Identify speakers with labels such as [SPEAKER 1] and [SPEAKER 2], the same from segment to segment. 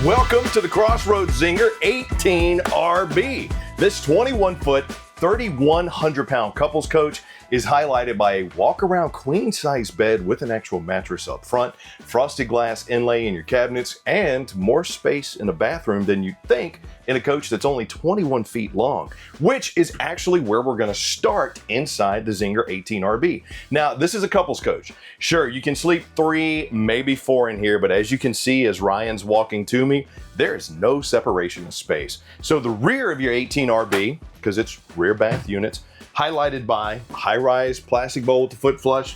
[SPEAKER 1] Welcome to the Crossroads Zinger 18RB. This 21-foot, 3,100-pound couples coach is highlighted by a walk-around queen-size bed with an actual mattress up front, frosted glass inlay in your cabinets, and more space in the bathroom than you'd think in a coach that's only 21 feet long, which is actually where we're going to start inside the Zinger 18RB. Now, this is a couples coach. Sure, you can sleep 3, maybe 4 in here, but as you can see as Ryan's walking to me, there is no separation of space. So the rear of your 18RB, because it's rear bath units, highlighted by high-rise plastic bowl with the foot flush,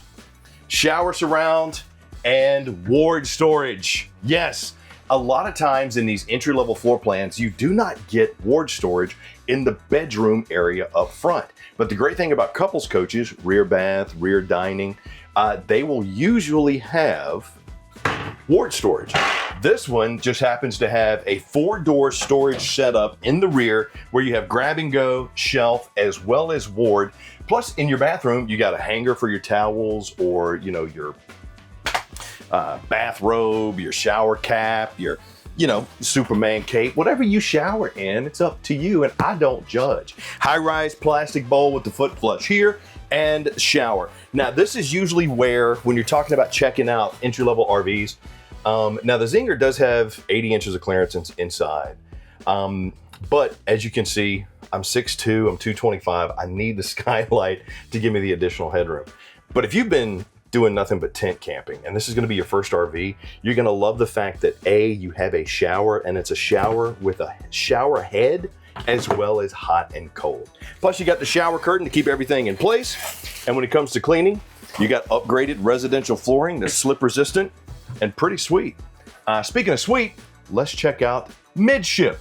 [SPEAKER 1] shower surround, and ward storage. Yes, a lot of times in these entry-level floor plans, you do not get ward storage in the bedroom area up front. But the great thing about couples coaches, rear bath, rear dining, they will usually have ward storage. This one just happens to have a 4-door storage setup in the rear where you have grab and go, shelf, as well as ward. Plus in your bathroom, you got a hanger for your towels or, your bathrobe, your shower cap, your, Superman cape, whatever you shower in, it's up to you and I don't judge. High-rise plastic bowl with the foot flush here and shower. Now this is usually where, when you're talking about checking out entry-level RVs, now the Zinger does have 80 inches of clearance inside, but as you can see, I'm 6'2", I'm 225. I need the skylight to give me the additional headroom. But if you've been doing nothing but tent camping, and this is gonna be your first RV, you're gonna love the fact that you have a shower, and it's a shower with a shower head, as well as hot and cold. Plus you got the shower curtain to keep everything in place. And when it comes to cleaning, you got upgraded residential flooring that's slip resistant and pretty sweet. Speaking of sweet, let's check out midship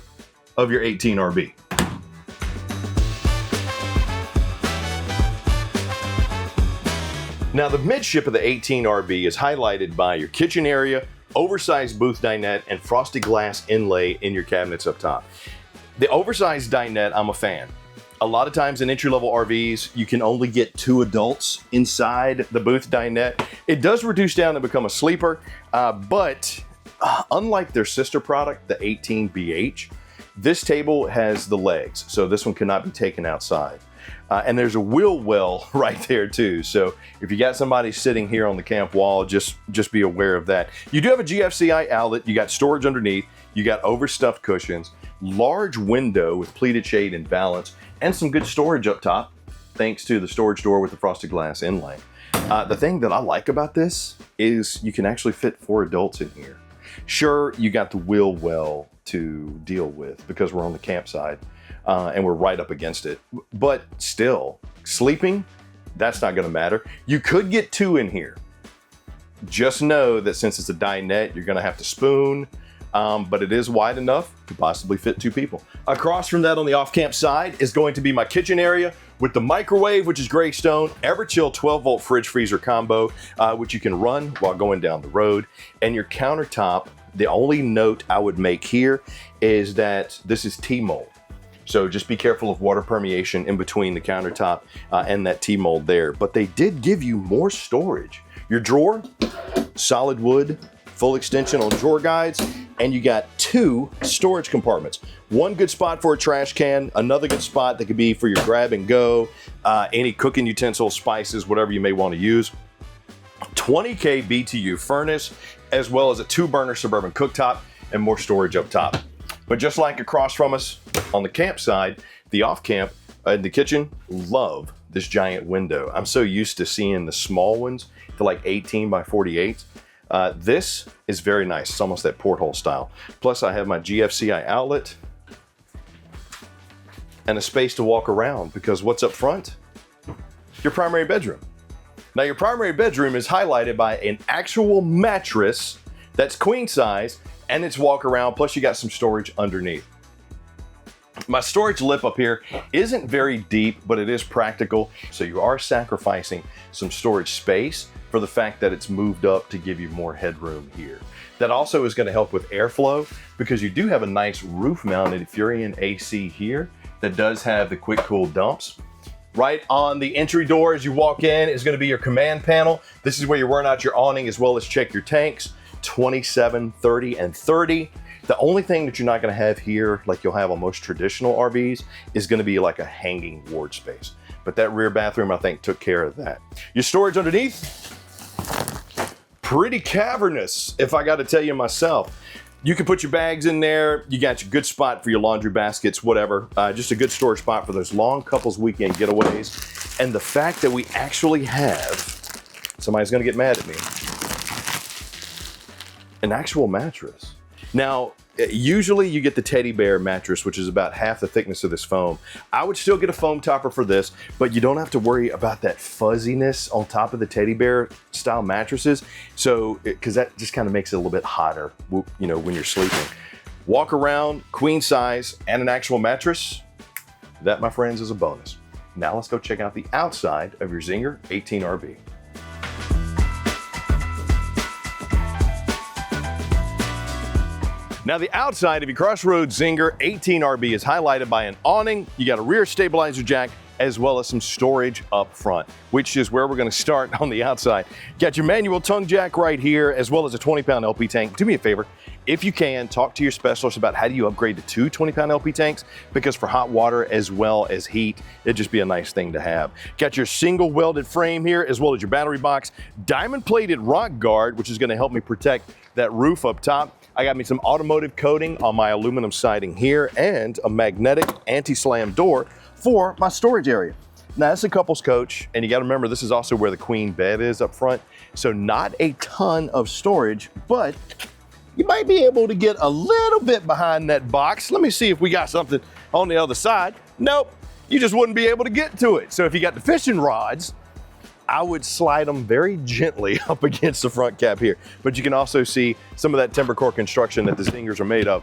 [SPEAKER 1] of your 18RB. Now the midship of the 18RB is highlighted by your kitchen area, oversized booth dinette, and frosted glass inlay in your cabinets up top. The oversized dinette, I'm a fan. A lot of times in entry-level RVs, you can only get 2 adults inside the booth dinette. It does reduce down to become a sleeper, but unlike their sister product, the 18BH, this table has the legs, so this one cannot be taken outside. And there's a wheel well right there too. So if you got somebody sitting here on the camp wall, just be aware of that. You do have a GFCI outlet, you got storage underneath, you got overstuffed cushions, large window with pleated shade and valance, and some good storage up top, thanks to the storage door with the frosted glass inlay. The thing that I like about this is you can actually fit 4 adults in here. Sure, you got the wheel well to deal with because we're on the campsite and we're right up against it. But still, sleeping, that's not gonna matter. You could get 2 in here. Just know that since it's a dinette, you're gonna have to spoon, but it is wide enough to possibly fit 2 people. Across from that on the off-camp side is going to be my kitchen area with the microwave, which is Greystone, Everchill 12-volt fridge freezer combo, which you can run while going down the road. And your countertop, the only note I would make here is that this is T-mold. So just be careful of water permeation in between the countertop and that T-mold there. But they did give you more storage. Your drawer, solid wood, full extension on drawer guides, and you got 2 storage compartments. One good spot for a trash can, another good spot that could be for your grab and go, any cooking utensils, spices, whatever you may want to use. 20K BTU furnace, as well as a 2-burner Suburban cooktop and more storage up top. But just like across from us on the campsite, the off-camp in the kitchen, love this giant window. I'm so used to seeing the small ones, to like 18 by 48. This is very nice. It's almost that porthole style. Plus I have my GFCI outlet and a space to walk around because what's up front? Your primary bedroom. Now your primary bedroom is highlighted by an actual mattress that's queen size and it's walk around, plus you got some storage underneath. My storage lip up here isn't very deep, but it is practical. So you are sacrificing some storage space for the fact that it's moved up to give you more headroom here. That also is going to help with airflow because you do have a nice roof mounted Furion AC here that does have the quick cool dumps. Right on the entry door as you walk in is going to be your command panel. This is where you run out your awning as well as check your tanks, 27, 30, and 30. The only thing that you're not gonna have here, like you'll have on most traditional RVs, is gonna be like a hanging ward space. But that rear bathroom, I think, took care of that. Your storage underneath, pretty cavernous, if I gotta tell you myself. You can put your bags in there. You got your good spot for your laundry baskets, whatever. Just a good storage spot for those long couples weekend getaways. And the fact that we actually have, somebody's gonna get mad at me, an actual mattress. Now, usually you get the teddy bear mattress, which is about half the thickness of this foam. I would still get a foam topper for this, but you don't have to worry about that fuzziness on top of the teddy bear style mattresses. So, because that just kind of makes it a little bit hotter, you know, when you're sleeping. Walk around, queen size, and an actual mattress. That, my friends, is a bonus. Now let's go check out the outside of your Zinger 18RV. Now the outside of your Crossroads Zinger 18RV is highlighted by an awning. You got a rear stabilizer jack, as well as some storage up front, which is where we're gonna start on the outside. Got your manual tongue jack right here, as well as a 20-pound LP tank. Do me a favor, if you can, talk to your specialist about how do you upgrade to 2 20-pound LP tanks, because for hot water as well as heat, it'd just be a nice thing to have. Got your single welded frame here, as well as your battery box, diamond plated rock guard, which is gonna help me protect that roof up top. I got me some automotive coating on my aluminum siding here and a magnetic anti-slam door for my storage area. Now it's a couples coach, and you gotta remember this is also where the queen bed is up front. So not a ton of storage, but you might be able to get a little bit behind that box. Let me see if we got something on the other side. Nope, you just wouldn't be able to get to it. So if you got the fishing rods, I would slide them very gently up against the front cap here. But you can also see some of that timber core construction that the Zingers are made of.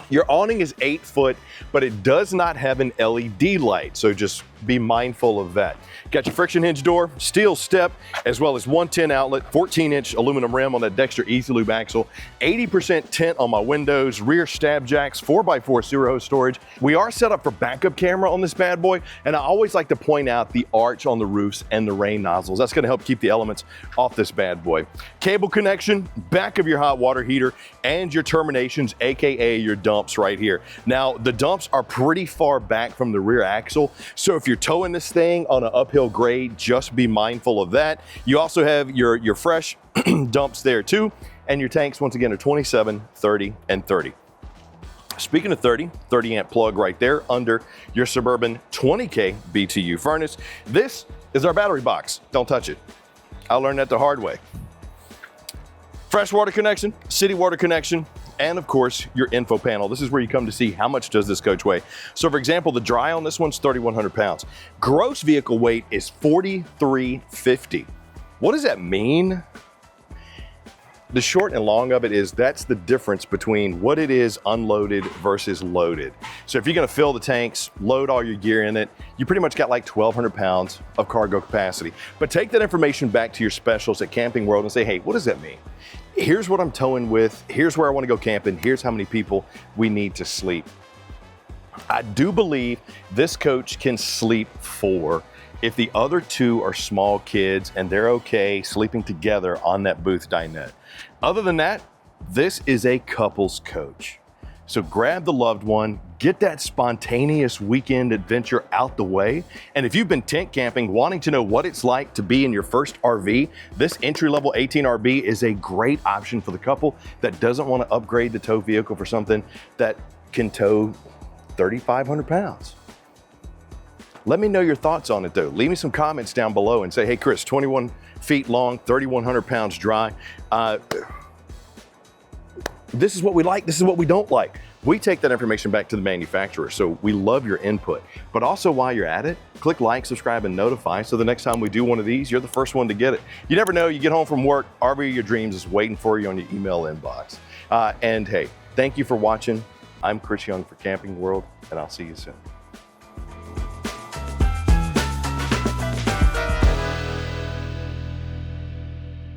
[SPEAKER 1] Your awning is 8 foot, but it does not have an LED light, so just be mindful of that. Got your friction hinge door, steel step, as well as 110 outlet, 14-inch aluminum rim on that Dexter Easy Lube axle, 80% tint on my windows, rear stab jacks, 4x4 zero storage. We are set up for backup camera on this bad boy, and I always like to point out the arch on the roofs and the rain nozzles. That's gonna help keep the elements off this bad boy. Cable connection, back of your hot water heater, and your terminations, AKA your dumps right here. Now, the dumps are pretty far back from the rear axle, so if you're towing this thing on an uphill grade, just be mindful of that. You also have your fresh dumps there too, and your tanks, once again, are 27, 30, and 30. Speaking of 30 amp plug right there under your Suburban 20K BTU furnace. This is our battery box. Don't touch it. I learned that the hard way. Fresh water connection, city water connection, and of course your info panel. This is where you come to see how much does this coach weigh. So for example, the dry on this one's 3,100 pounds. Gross vehicle weight is 4,350. What does that mean? The short and long of it is that's the difference between what it is unloaded versus loaded. So if you're gonna fill the tanks, load all your gear in it, you pretty much got like 1,200 pounds of cargo capacity. But take that information back to your specialists at Camping World and say, hey, what does that mean? Here's what I'm towing with, here's where I wanna go camping, here's how many people we need to sleep. I do believe this coach can sleep 4 if the other 2 are small kids and they're okay sleeping together on that booth dinette. Other than that, this is a couples coach. So grab the loved one, get that spontaneous weekend adventure out the way. And if you've been tent camping, wanting to know what it's like to be in your first RV, this entry-level 18RV is a great option for the couple that doesn't want to upgrade the tow vehicle for something that can tow 3,500 pounds. Let me know your thoughts on it though. Leave me some comments down below and say, hey Chris, 21 feet long, 3,100 pounds dry. This is what we like, this is what we don't like. We take that information back to the manufacturer, so we love your input. But also while you're at it, click like, subscribe, and notify, so the next time we do one of these, you're the first one to get it. You never know, you get home from work, RV of your dreams is waiting for you on your email inbox. And hey, thank you for watching. I'm Chris Young for Camping World, and I'll see you soon.